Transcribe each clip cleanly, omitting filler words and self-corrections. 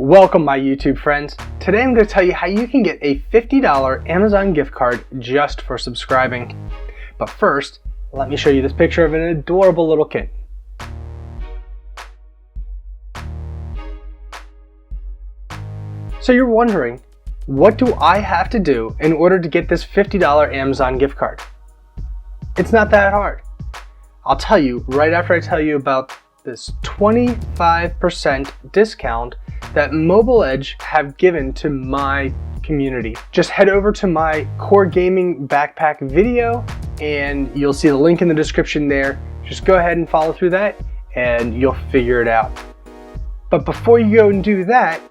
Welcome my YouTube friends. Today I'm going to tell you how you can get a $50 Amazon gift card just for subscribing. But first, let me show you this picture of an adorable little kid. So you're wondering, what do I have to do in order to get this $50 Amazon gift card? It's not that hard. I'll tell you right after I tell you about this 25% discount that Mobile Edge have given to my community. Just head over to my core gaming backpack video and you'll see the link in the description there. Just go ahead and follow through that and you'll figure it out. But before you go and do that,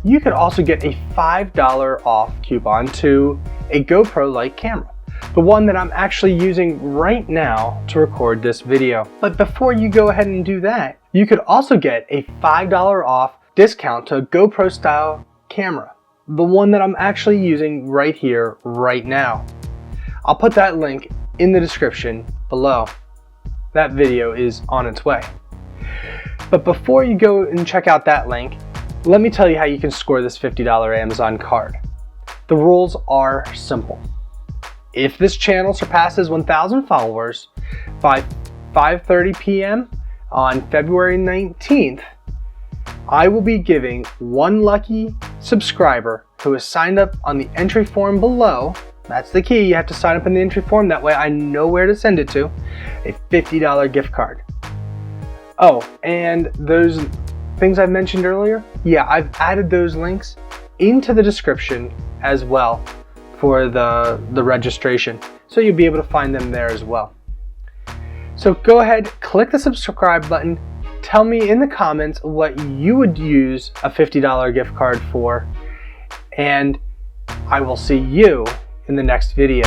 you could also get a $5 off coupon to a GoPro like camera, the one that I'm actually using right now to record this video. But before you go ahead and do that, you could also get a $5 off discount to a GoPro style camera, the one that I'm actually using right here, right now. I'll put that link in the description below. That video is on its way. But before you go and check out that link, let me tell you how you can score this $50 Amazon card. The rules are simple. If this channel surpasses 1,000 followers by 5:30 p.m. on February 19th, I will be giving one lucky subscriber who has signed up on the entry form below. That's the key, you have to sign up in the entry form, that way I know where to send it to, a $50 gift card. Oh, and those things I mentioned earlier, yeah, I've added those links into the description as well for the registration, so you'll be able to find them there as well. So go ahead, click the subscribe button, tell me in the comments what you would use a $50 gift card for, and I will see you in the next video.